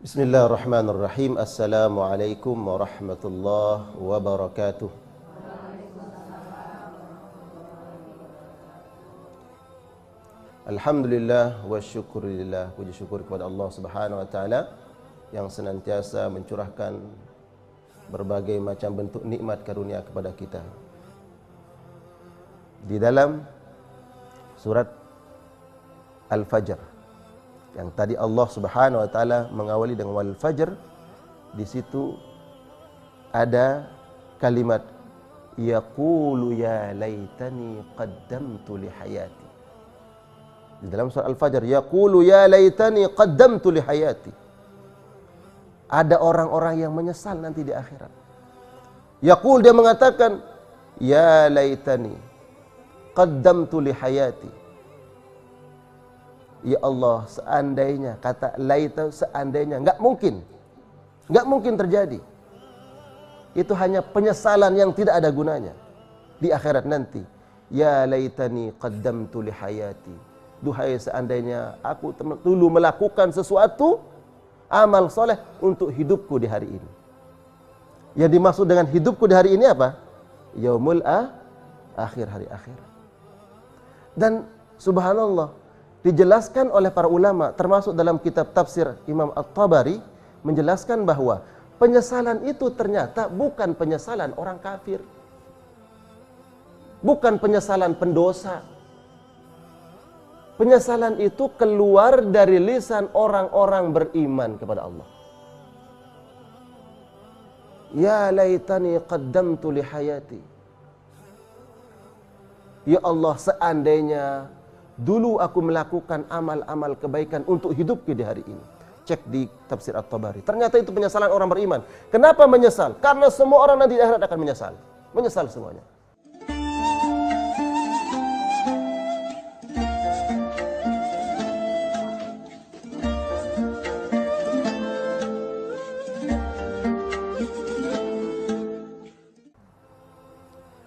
Bismillahirrahmanirrahim. Assalamualaikum warahmatullahi wabarakatuh. Alhamdulillah wa syukurillah. Puji syukur kepada Allah Subhanahu wa taala yang senantiasa mencurahkan berbagai macam bentuk nikmat karunia kepada kita. Di dalam surat Al-Fajr yang tadi Allah Subhanahu wa taala mengawali dengan wal fajr, di situ ada kalimat yaqulu ya laitani qaddamtu li hayati. Di dalam surat Al-Fajr yaqulu ya laitani qaddamtu li hayati. Ada orang-orang yang menyesal nanti di akhirat. Yaqul, dia mengatakan ya laitani qaddamtu li hayati. Ya Allah, seandainya, kata laita seandainya, enggak mungkin terjadi. Itu hanya penyesalan yang tidak ada gunanya di akhirat nanti. Ya laitani qaddamtu li hayati. Duhai seandainya aku dulu melakukan sesuatu amal soleh untuk hidupku di hari ini. Yang dimaksud dengan hidupku di hari ini apa? Yaumul akhir, hari akhirat. Dan subhanallah, dijelaskan oleh para ulama, termasuk dalam kitab tafsir Imam At-Tabari, menjelaskan bahwa penyesalan itu ternyata bukan penyesalan orang kafir, bukan penyesalan pendosa. Penyesalan itu keluar dari lisan orang-orang beriman kepada Allah. Ya laitani qaddamtu li hayati. Ya Allah, seandainya dulu aku melakukan amal-amal kebaikan untuk hidupku di hari ini. Cek di tafsir At-Tabari. Ternyata itu penyesalan orang beriman. Kenapa menyesal? Karena semua orang nanti di akhirat akan menyesal. Menyesal semuanya.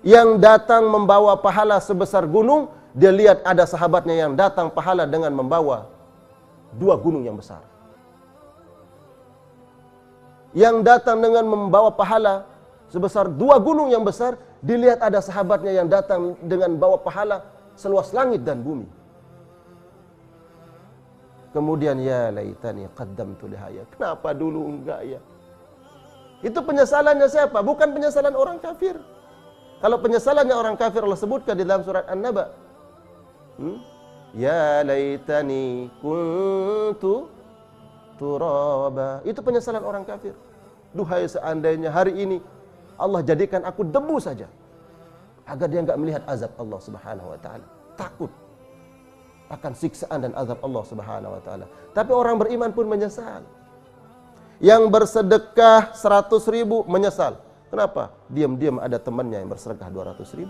Yang datang membawa pahala sebesar gunung, dia lihat ada sahabatnya yang datang pahala dengan membawa 2 gunung yang besar. Yang datang dengan membawa pahala sebesar 2 gunung yang besar, dilihat ada sahabatnya yang datang dengan bawa pahala seluas langit dan bumi. Kemudian ya laitani qaddamtu li hayati. Kenapa dulu enggak ya? Itu penyesalannya siapa? Bukan penyesalan orang kafir. Kalau penyesalannya orang kafir Allah sebutkan di dalam surat An-Naba. Ya laitani kuntu turaba. Itu penyesalan orang kafir. Duhai seandainya hari ini Allah jadikan aku debu saja, agar dia enggak melihat azab Allah Subhanahu wa taala. Takut akan siksaan dan azab Allah Subhanahu wa taala. Tapi orang beriman pun menyesal. Yang bersedekah 100.000 menyesal. Kenapa? Diam-diam ada temannya yang bersedekah 200.000.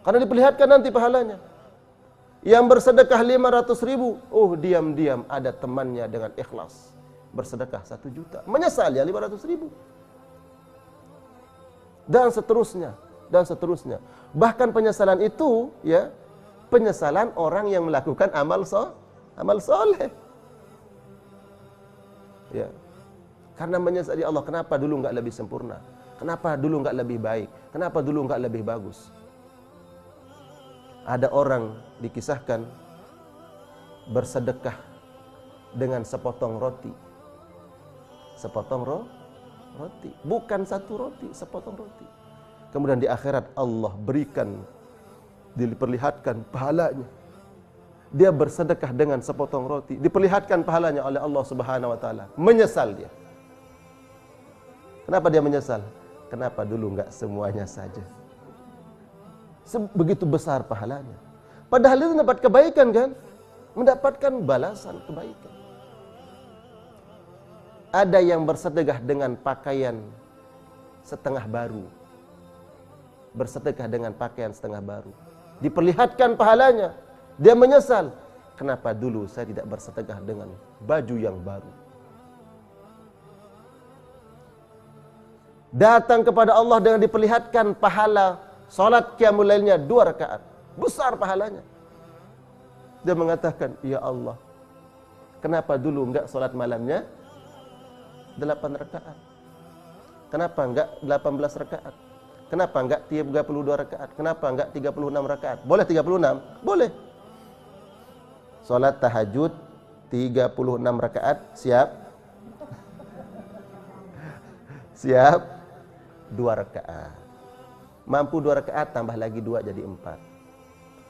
Karena diperlihatkan nanti pahalanya. Yang bersedekah 500.000, diam-diam ada temannya dengan ikhlas bersedekah 1 juta. Menyesal ya 500.000. Dan seterusnya, dan seterusnya. Bahkan penyesalan itu ya, penyesalan orang yang melakukan amal soleh. Ya. Karena menyesali Allah, kenapa dulu enggak lebih sempurna? Kenapa dulu enggak lebih baik? Kenapa dulu enggak lebih bagus? Ada orang dikisahkan bersedekah dengan sepotong roti. Sepotong roti. Bukan 1 roti, sepotong roti. Kemudian di akhirat Allah berikan, diperlihatkan pahalanya. Dia bersedekah dengan sepotong roti. Diperlihatkan pahalanya oleh Allah Subhanahu wa taala. Menyesal dia. Kenapa dia menyesal? Kenapa dulu enggak semuanya saja? Begitu besar pahalanya. Padahal itu dapat kebaikan kan? Mendapatkan balasan kebaikan. Ada yang bersedekah dengan pakaian setengah baru. Bersedekah dengan pakaian setengah baru. Diperlihatkan pahalanya. Dia menyesal. Kenapa dulu saya tidak bersedekah dengan baju yang baru? Datang kepada Allah dengan diperlihatkan pahala salat qiyamul lailnya 2 rakaat. Besar pahalanya. Dia mengatakan, ya Allah, Kenapa dulu enggak sholat malamnya 8 rakaat? Kenapa enggak 18 rakaat? Kenapa enggak 32 rakaat? Kenapa enggak 36 rakaat? Boleh 36? Boleh. Sholat tahajud 36 rakaat, siap? Siap? 2 rakaat. Mampu 2 rakaat, tambah lagi 2 jadi 4.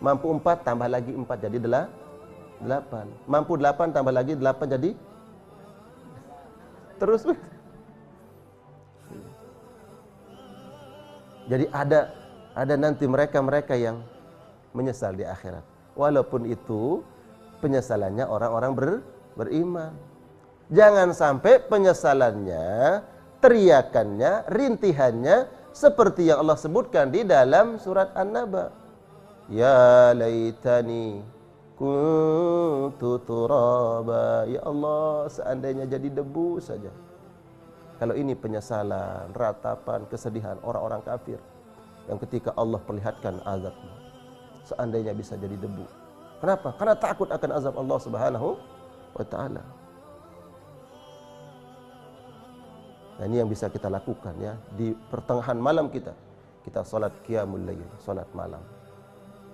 Mampu 4, tambah lagi 4 jadi 8. Mampu 8, tambah lagi 8 jadi terus. Jadi ada nanti mereka-mereka yang menyesal di akhirat. Walaupun itu penyesalannya orang-orang beriman. Jangan sampai penyesalannya, teriakannya, rintihannya seperti yang Allah sebutkan di dalam surat An-Naba. Ya laitani kuntu turaba. Ya Allah, seandainya jadi debu saja. Kalau ini penyesalan, ratapan, kesedihan orang-orang kafir yang ketika Allah perlihatkan azabnya, seandainya bisa jadi debu. Kenapa? Karena takut akan azab Allah Subhanahu wa taala. Nah, ini yang bisa kita lakukan ya di pertengahan malam kita. Kita salat qiyamul lail, salat malam.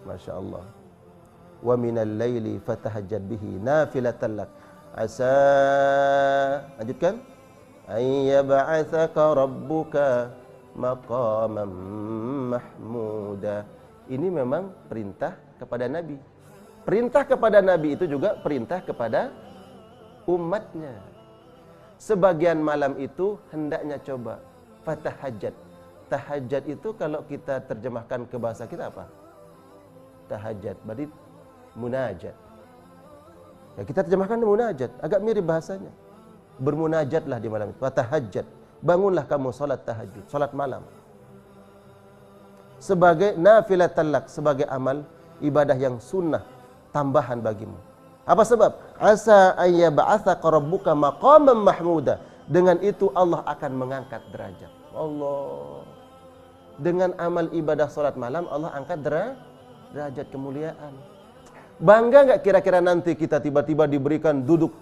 Masya Allah. Wa minal laili fatahajjad bihi nafilatan lak. Asa, lanjutkan. Ayyab'atsaka rabbuka maqaman mahmuda. Ini memang perintah kepada Nabi. Perintah kepada Nabi itu juga perintah kepada umatnya. Sebagian malam itu hendaknya coba fatahajjad. Tahajjud itu kalau kita terjemahkan ke bahasa kita apa? Tahajjud, berarti munajat. Ya, kita terjemahkan munajat, agak mirip bahasanya. Bermunajatlah di malam itu. Fatahajjad. Bangunlah kamu salat tahajud, salat malam. Sebagai nafilatan lak, sebagai amal ibadah yang sunnah, tambahan bagimu. Apa sebab? Asa ayyab'atsaka rabbuka maqaman mahmuda. Dengan itu Allah akan mengangkat derajat. Allah. Dengan amal ibadah salat malam Allah angkat derajat kemuliaan. Bangga enggak kira-kira nanti kita tiba-tiba diberikan duduk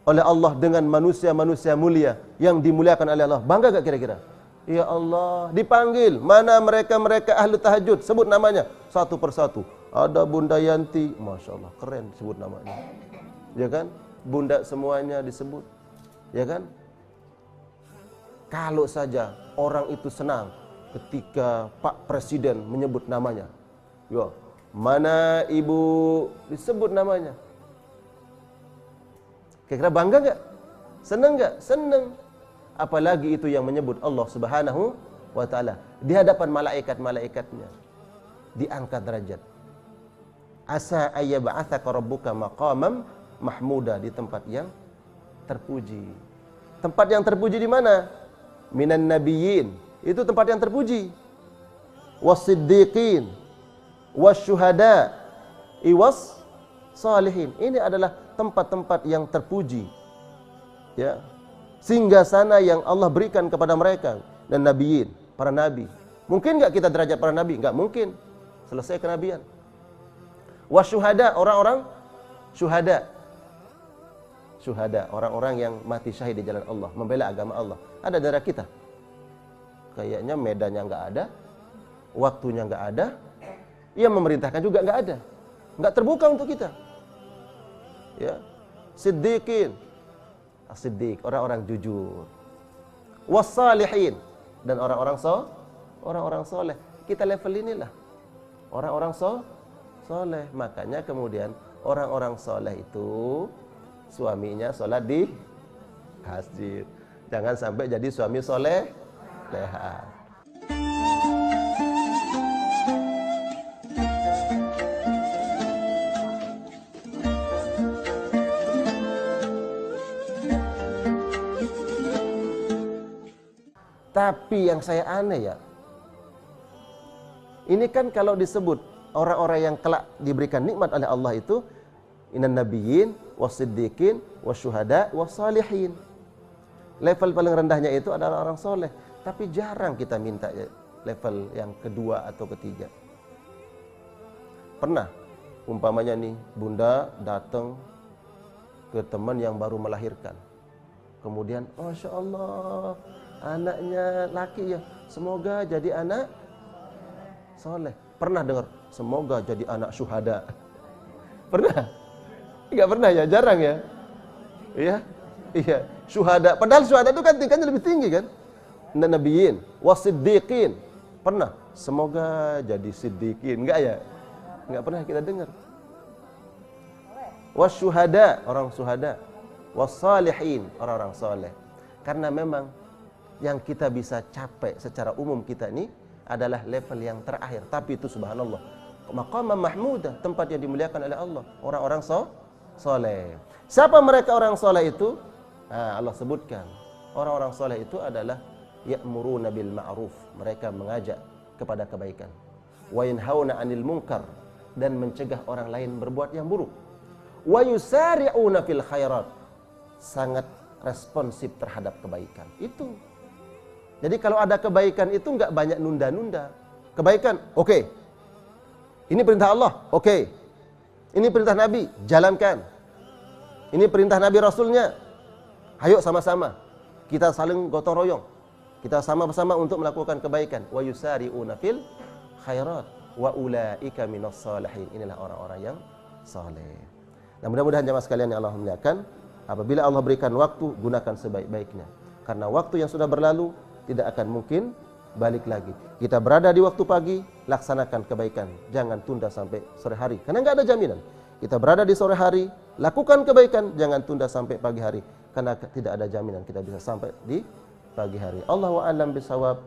oleh Allah dengan manusia-manusia mulia yang dimuliakan oleh Allah? Bangga enggak kira-kira? Ya Allah, dipanggil, mana mereka-mereka ahli tahajud, sebut namanya satu persatu. Ada Bunda Yanti, Masya Allah, keren sebut namanya. Ya kan? Bunda semuanya disebut. Ya kan? Kalau saja orang itu senang ketika Pak Presiden menyebut namanya. Ya, mana Ibu disebut namanya. Kira-kira bangga enggak? Senang enggak? Senang. Apalagi itu yang menyebut Allah Subhanahu wa taala di hadapan malaikat-malaikatnya. Diangkat derajat. Asa ayyab'atsaka rabbuka maqaman mahmuda, di tempat yang terpuji. Tempat yang terpuji di mana? Minan nabiyyin. Itu tempat yang terpuji. Was-siddiqin, wasyuhada, iwas salihin. Ini adalah tempat-tempat yang terpuji. Ya. Singgasana yang Allah berikan kepada mereka dan nabiyin, para nabi. Mungkin enggak kita derajat para nabi? Enggak mungkin. Selesai kenabian. Wasyuhada, orang-orang syuhada. Syuhada, orang-orang yang mati syahid di jalan Allah, membela agama Allah. Ada darah kita. Kayaknya medannya enggak ada, waktunya enggak ada, yang memerintahkan juga enggak ada. Enggak terbuka untuk kita. Ya. Siddiqin, as-siddiq, orang-orang jujur. Was-salihin, dan orang-orang soleh. Kita level inilah. Orang-orang soleh. Makanya kemudian orang-orang soleh itu suaminya sholat di masjid. Jangan sampai jadi suami soleh leha. Tapi yang saya aneh ya, ini kan kalau disebut orang-orang yang kelak diberikan nikmat oleh Allah itu inan nabiyyin, wasiddiqin, wasyuhada, wassalihin. Level paling rendahnya itu adalah orang soleh. Tapi jarang kita minta level yang kedua atau ketiga. Pernah, umpamanya nih, Bunda datang ke teman yang baru melahirkan. Kemudian, Masya Allah, anaknya laki ya, semoga jadi anak soleh. Pernah dengar, semoga jadi anak syuhada? Pernah? Enggak pernah ya, jarang ya. Iya, iya, syuhada. Padahal syuhada itu kan tingkatnya lebih tinggi kan. Nabiyyin, wasiddiqin. Pernah, semoga jadi siddiqin. Enggak ya? Enggak pernah kita dengar. Wasyuhada, orang syuhada. Wassalihin, orang-orang soleh. Karena memang yang kita bisa capai secara umum kita ini adalah level yang terakhir. Tapi itu subhanallah, maqamah mahmudah, tempat yang dimuliakan oleh Allah. Orang-orang soleh. Siapa mereka orang soleh itu? Nah, Allah sebutkan. Orang-orang soleh itu adalah ya'muruna bil ma'ruf. Mereka mengajak kepada kebaikan. Wa yanhauna 'anil munkar, dan mencegah orang lain berbuat yang buruk. Wa yusari'una fil khairat, sangat responsif terhadap kebaikan. Itu. Jadi kalau ada kebaikan itu enggak banyak nunda-nunda. Kebaikan, oke. Ini perintah Allah, oke. Ini perintah Nabi, jalankan. Ini perintah Nabi Rasulnya. Ayo sama-sama. Kita saling gotong royong. Kita sama-sama untuk melakukan kebaikan. Wa yusari'una fil khairat wa ulaika minas salihin. Inilah orang-orang yang saleh. Nah, mudah-mudahan jemaah sekalian yang Allah muliakan, apabila Allah berikan waktu, gunakan sebaik-baiknya. Karena waktu yang sudah berlalu tidak akan mungkin balik lagi. Kita berada di waktu pagi, laksanakan kebaikan. Jangan tunda sampai sore hari, karena nggak ada jaminan. Kita berada di sore hari, lakukan kebaikan. Jangan tunda sampai pagi hari, karena tidak ada jaminan kita bisa sampai di pagi hari. Allahu a'lam bishawab.